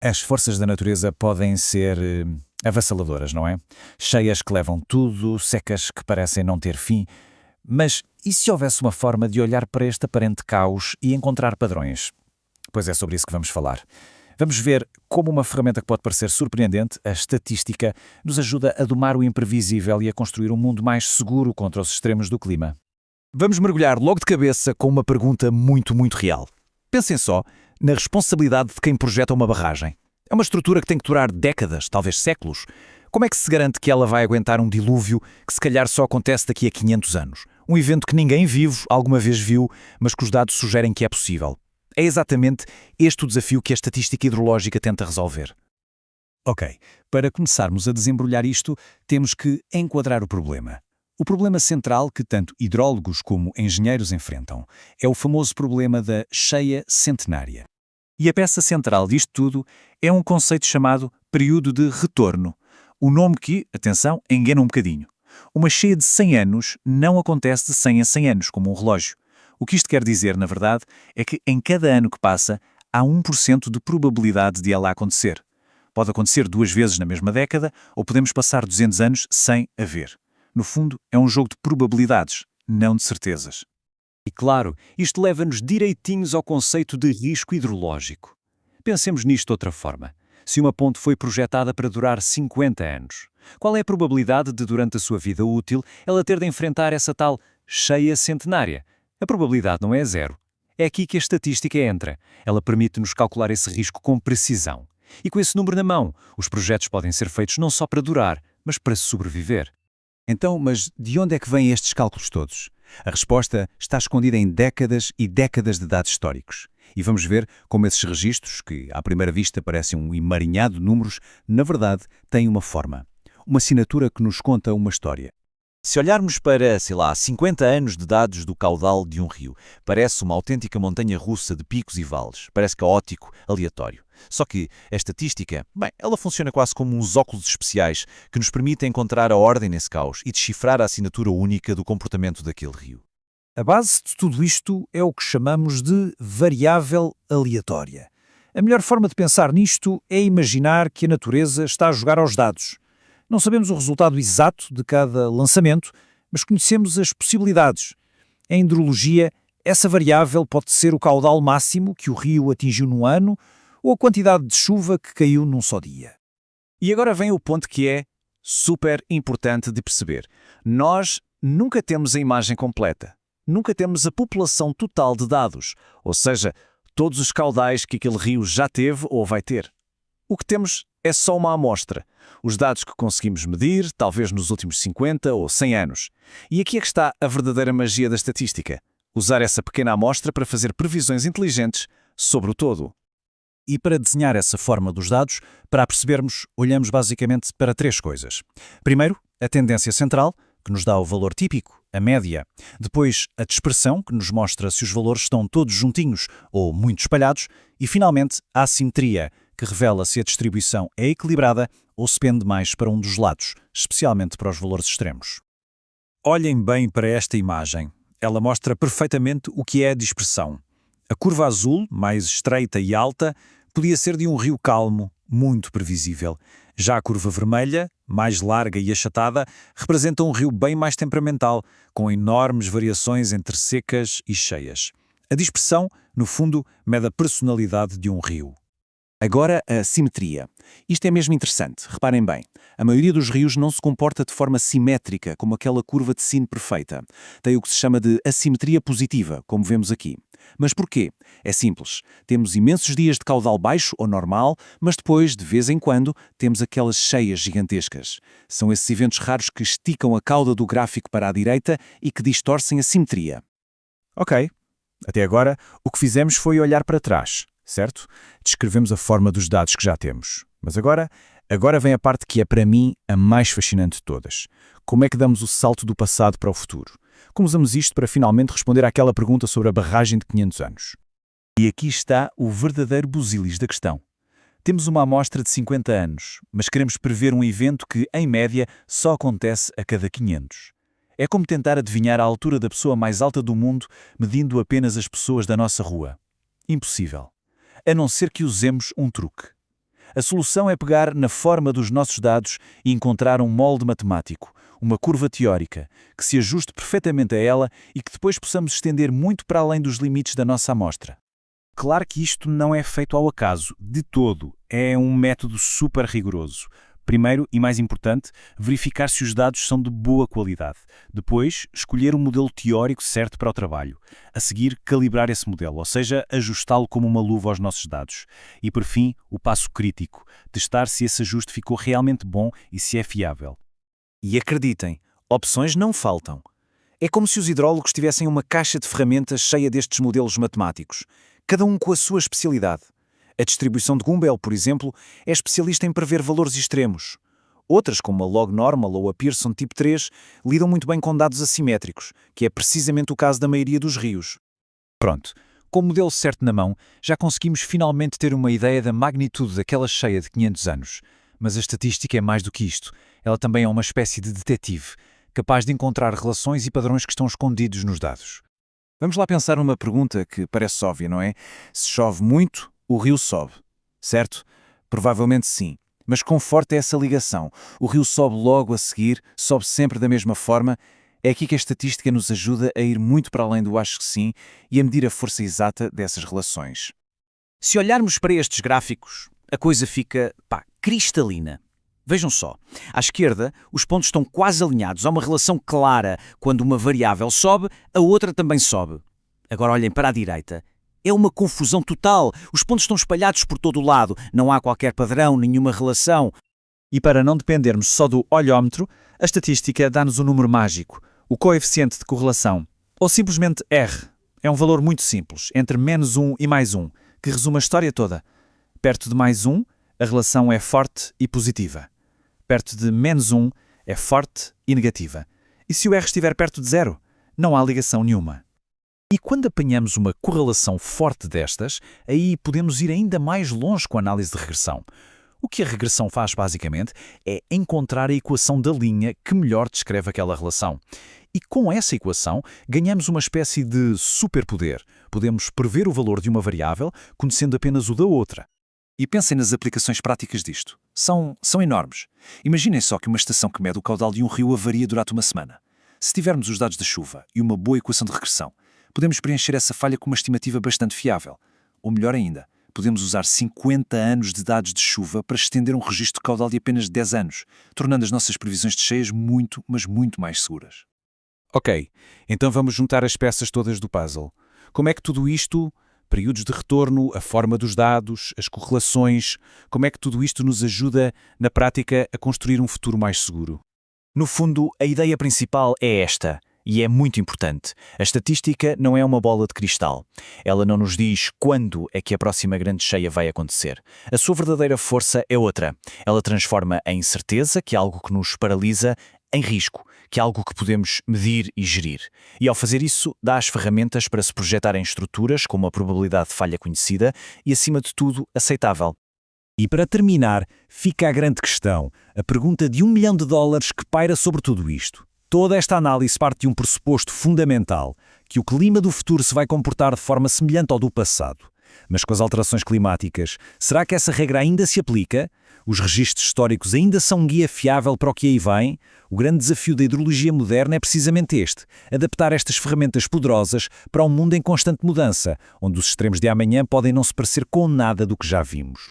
As forças da natureza podem ser avassaladoras, não é? Cheias que levam tudo, secas que parecem não ter fim. Mas e se houvesse uma forma de olhar para este aparente caos e encontrar padrões? Pois é sobre isso que vamos falar. Vamos ver como uma ferramenta que pode parecer surpreendente, a estatística, nos ajuda a domar o imprevisível e a construir um mundo mais seguro contra os extremos do clima. Vamos mergulhar logo de cabeça com uma pergunta muito real. Pensem só na responsabilidade de quem projeta uma barragem. É uma estrutura que tem que durar décadas, talvez séculos. Como é que se garante que ela vai aguentar um dilúvio que se calhar só acontece daqui a 500 anos? Um evento que ninguém vivo alguma vez viu, mas que os dados sugerem que é possível. É exatamente este o desafio que a estatística hidrológica tenta resolver. Ok, para começarmos a desembrulhar isto, temos que enquadrar o problema. O problema central que tanto hidrólogos como engenheiros enfrentam é o famoso problema da cheia centenária. E a peça central disto tudo é um conceito chamado período de retorno. O nome que, atenção, engana um bocadinho. Uma cheia de 100 anos não acontece de 100 em 100 anos, como um relógio. O que isto quer dizer, na verdade, é que em cada ano que passa, há 1% de probabilidade de ela acontecer. Pode acontecer 2 vezes na mesma década, ou podemos passar 200 anos sem haver. No fundo, é um jogo de probabilidades, não de certezas. E claro, isto leva-nos direitinhos ao conceito de risco hidrológico. Pensemos nisto de outra forma. Se uma ponte foi projetada para durar 50 anos, qual é a probabilidade de, durante a sua vida útil, ela ter de enfrentar essa tal cheia centenária? A probabilidade não é zero. É aqui que a estatística entra. Ela permite-nos calcular esse risco com precisão. E com esse número na mão, os projetos podem ser feitos não só para durar, mas para sobreviver. Então, mas de onde é que vêm estes cálculos todos? A resposta está escondida em décadas e décadas de dados históricos. E vamos ver como esses registros, que à primeira vista parecem um emaranhado de números, na verdade têm uma forma. Uma assinatura que nos conta uma história. Se olharmos para, 50 anos de dados do caudal de um rio, parece uma autêntica montanha-russa de picos e vales. Parece caótico, aleatório. Só que a estatística, ela funciona quase como uns óculos especiais que nos permitem encontrar a ordem nesse caos e decifrar a assinatura única do comportamento daquele rio. A base de tudo isto é o que chamamos de variável aleatória. A melhor forma de pensar nisto é imaginar que a natureza está a jogar aos dados. Não sabemos o resultado exato de cada lançamento, mas conhecemos as possibilidades. Em hidrologia, essa variável pode ser o caudal máximo que o rio atingiu num ano ou a quantidade de chuva que caiu num só dia. E agora vem o ponto que é super importante de perceber. Nós nunca temos a imagem completa. Nunca temos a população total de dados, ou seja, todos os caudais que aquele rio já teve ou vai ter. O que temos é só uma amostra, os dados que conseguimos medir, talvez nos últimos 50 ou 100 anos. E aqui é que está a verdadeira magia da estatística. Usar essa pequena amostra para fazer previsões inteligentes sobre o todo. E para desenhar essa forma dos dados, para a percebermos, olhamos basicamente para 3 coisas. Primeiro, a tendência central, que nos dá o valor típico, a média. Depois, a dispersão, que nos mostra se os valores estão todos juntinhos ou muito espalhados. E, finalmente, a assimetria, que revela se a distribuição é equilibrada ou se pende mais para um dos lados, especialmente para os valores extremos. Olhem bem para esta imagem. Ela mostra perfeitamente o que é a dispersão. A curva azul, mais estreita e alta, podia ser de um rio calmo, muito previsível. Já a curva vermelha, mais larga e achatada, representa um rio bem mais temperamental, com enormes variações entre secas e cheias. A dispersão, no fundo, mede a personalidade de um rio. Agora, a simetria. Isto é mesmo interessante. Reparem bem, a maioria dos rios não se comporta de forma simétrica, como aquela curva de sino perfeita. Tem o que se chama de assimetria positiva, como vemos aqui. Mas porquê? É simples. Temos imensos dias de caudal baixo ou normal, mas depois, de vez em quando, temos aquelas cheias gigantescas. São esses eventos raros que esticam a cauda do gráfico para a direita e que distorcem a simetria. Ok. Até agora, o que fizemos foi olhar para trás, certo? Descrevemos a forma dos dados que já temos. Mas agora vem a parte que é, para mim, a mais fascinante de todas. Como é que damos o salto do passado para o futuro? Como usamos isto para finalmente responder àquela pergunta sobre a barragem de 500 anos? E aqui está o verdadeiro busilis da questão. Temos uma amostra de 50 anos, mas queremos prever um evento que, em média, só acontece a cada 500. É como tentar adivinhar a altura da pessoa mais alta do mundo medindo apenas as pessoas da nossa rua. Impossível. A não ser que usemos um truque. A solução é pegar na forma dos nossos dados e encontrar um molde matemático, uma curva teórica, que se ajuste perfeitamente a ela e que depois possamos estender muito para além dos limites da nossa amostra. Claro que isto não é feito ao acaso, de todo. É um método super rigoroso. Primeiro, e mais importante, verificar se os dados são de boa qualidade. Depois, escolher o modelo teórico certo para o trabalho. A seguir, calibrar esse modelo, ou seja, ajustá-lo como uma luva aos nossos dados. E, por fim, o passo crítico, testar se esse ajuste ficou realmente bom e se é fiável. E acreditem, opções não faltam. É como se os hidrólogos tivessem uma caixa de ferramentas cheia destes modelos matemáticos, cada um com a sua especialidade. A distribuição de Gumbel, por exemplo, é especialista em prever valores extremos. Outras, como a log normal ou a Pearson tipo 3, lidam muito bem com dados assimétricos, que é precisamente o caso da maioria dos rios. Pronto, com o modelo certo na mão, já conseguimos finalmente ter uma ideia da magnitude daquela cheia de 500 anos. Mas a estatística é mais do que isto. Ela também é uma espécie de detetive, capaz de encontrar relações e padrões que estão escondidos nos dados. Vamos lá pensar numa pergunta que parece óbvia, não é? Se chove muito, o rio sobe, certo? Provavelmente sim. Mas conforta essa ligação. O rio sobe logo a seguir, sobe sempre da mesma forma. É aqui que a estatística nos ajuda a ir muito para além do acho que sim e a medir a força exata dessas relações. Se olharmos para estes gráficos, a coisa fica, cristalina. Vejam só, à esquerda, os pontos estão quase alinhados, há uma relação clara. Quando uma variável sobe, a outra também sobe. Agora olhem para a direita. É uma confusão total. Os pontos estão espalhados por todo o lado. Não há qualquer padrão, nenhuma relação. E para não dependermos só do olhómetro, a estatística dá-nos um número mágico, o coeficiente de correlação, ou simplesmente R. É um valor muito simples, entre -1 e +1, que resume a história toda. Perto de +1, a relação é forte e positiva. Perto de -1, é forte e negativa. E se o R estiver perto de 0, não há ligação nenhuma. E quando apanhamos uma correlação forte destas, aí podemos ir ainda mais longe com a análise de regressão. O que a regressão faz, basicamente, é encontrar a equação da linha que melhor descreve aquela relação. E com essa equação, ganhamos uma espécie de superpoder. Podemos prever o valor de uma variável, conhecendo apenas o da outra. E pensem nas aplicações práticas disto. São enormes. Imaginem só que uma estação que mede o caudal de um rio avaria durante uma semana. Se tivermos os dados da chuva e uma boa equação de regressão, podemos preencher essa falha com uma estimativa bastante fiável. Ou melhor ainda, podemos usar 50 anos de dados de chuva para estender um registro caudal de apenas 10 anos, tornando as nossas previsões de cheias muito, mas muito mais seguras. Ok, então vamos juntar as peças todas do puzzle. Como é que tudo isto, períodos de retorno, a forma dos dados, as correlações, como é que tudo isto nos ajuda, na prática, a construir um futuro mais seguro? No fundo, a ideia principal é esta. E é muito importante. A estatística não é uma bola de cristal. Ela não nos diz quando é que a próxima grande cheia vai acontecer. A sua verdadeira força é outra. Ela transforma a incerteza, que é algo que nos paralisa, em risco, que é algo que podemos medir e gerir. E ao fazer isso, dá as ferramentas para se projetar em estruturas com uma probabilidade de falha conhecida e, acima de tudo, aceitável. E para terminar, fica a grande questão, a pergunta de $1 milhão que paira sobre tudo isto. Toda esta análise parte de um pressuposto fundamental, que o clima do futuro se vai comportar de forma semelhante ao do passado. Mas com as alterações climáticas, será que essa regra ainda se aplica? Os registros históricos ainda são um guia fiável para o que aí vem? O grande desafio da hidrologia moderna é precisamente este, adaptar estas ferramentas poderosas para um mundo em constante mudança, onde os extremos de amanhã podem não se parecer com nada do que já vimos.